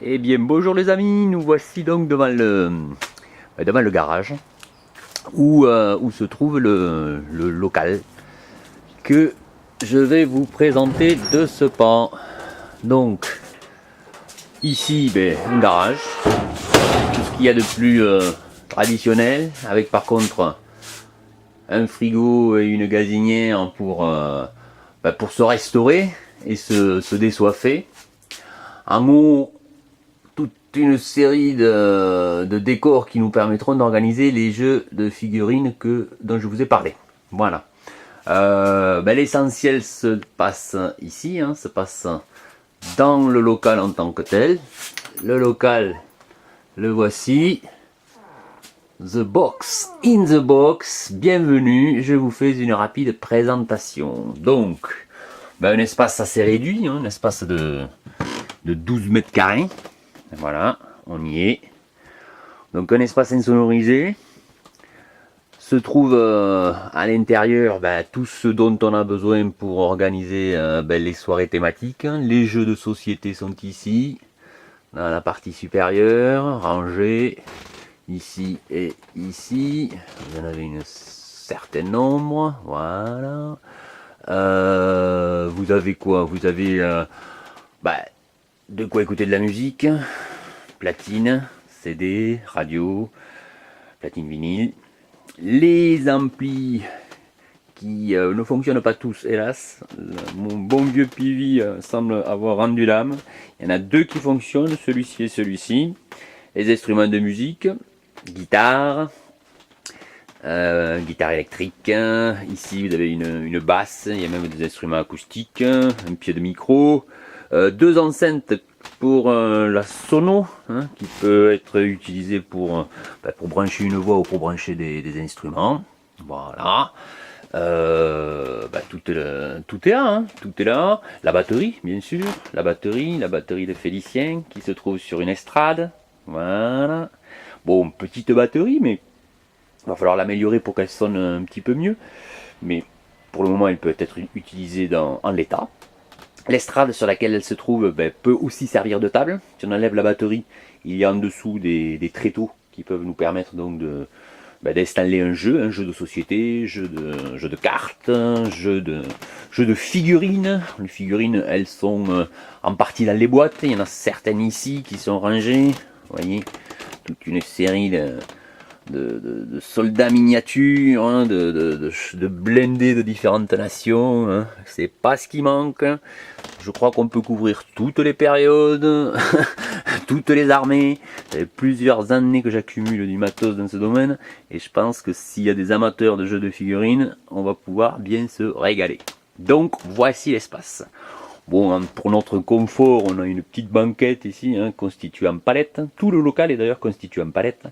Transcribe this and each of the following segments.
Eh bien bonjour les amis, nous voici donc devant le garage où se trouve le local que je vais vous présenter de ce pas. Donc ici un garage, tout ce qu'il y a de plus traditionnel, avec par contre un frigo et une gazinière pour se restaurer et se désoiffer. En haut, toute une série de décors qui nous permettront d'organiser les jeux de figurines dont je vous ai parlé. Voilà. L'essentiel se passe ici, se passe dans le local en tant que tel. Le local, le voici. The Box in the Box. Bienvenue, je vous fais une rapide présentation. Donc, un espace assez réduit, un espace de 12 mètres carrés. Voilà, on y est. Donc un espace insonorisé. Se trouve à l'intérieur tout ce dont on a besoin pour organiser les soirées thématiques. Les jeux de société sont ici, dans la partie supérieure, rangés, ici et ici. Vous en avez une certain nombre, voilà. Vous avez quoi? Vous avez de quoi écouter de la musique, platine, CD, radio, platine vinyle. Les amplis qui ne fonctionnent pas tous, hélas. Mon bon vieux Pivi semble avoir rendu l'âme. Il y en a deux qui fonctionnent, celui-ci et celui-ci. Les instruments de musique, guitare, guitare électrique. Ici vous avez une basse, il y a même des instruments acoustiques, un pied de micro, deux enceintes pour la sono, qui peut être utilisée pour brancher une voix ou pour brancher des instruments. Voilà. Tout est là, tout est là. La batterie, bien sûr, la batterie de Félicien qui se trouve sur une estrade. Voilà. Bon, petite batterie, mais il va falloir l'améliorer pour qu'elle sonne un petit peu mieux. Mais pour le moment, elle peut être utilisée en l'état. L'estrade sur laquelle elle se trouve peut aussi servir de table. Si on enlève la batterie, il y a en dessous des tréteaux qui peuvent nous permettre donc d'installer un jeu de société, jeu de cartes, jeu de figurines. Les figurines, elles sont en partie dans les boîtes. Il y en a certaines ici qui sont rangées. Vous voyez, toute une série de soldats miniatures, de blindés de différentes nations. C'est pas ce qui manque. Je crois qu'on peut couvrir toutes les périodes, toutes les armées. Ça fait plusieurs années que j'accumule du matos dans ce domaine et je pense que s'il y a des amateurs de jeux de figurines, on va pouvoir bien se régaler. Donc voici l'espace. Bon, pour notre confort, on a une petite banquette ici, constituée en palette. Tout le local est d'ailleurs constitué en palette.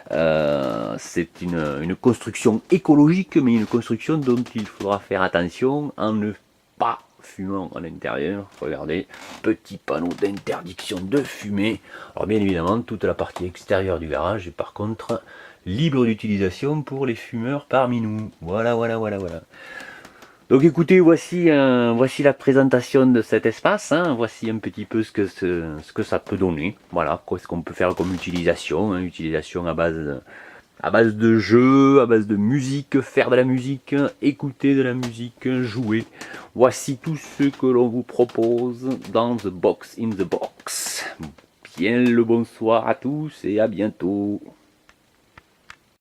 C'est une construction écologique, mais une construction dont il faudra faire attention en ne pas fumant à l'intérieur. Regardez, petit panneau d'interdiction de fumer. Alors bien évidemment, toute la partie extérieure du garage est par contre libre d'utilisation pour les fumeurs parmi nous. Voilà. Donc écoutez, voici la présentation de cet espace. Voici un petit peu ce que ça peut donner. Voilà, ce qu'on peut faire comme utilisation. Utilisation à base de jeux, à base de musique, faire de la musique, écouter de la musique, jouer. Voici tout ce que l'on vous propose dans The Box in the Box. Bien le bonsoir à tous et à bientôt.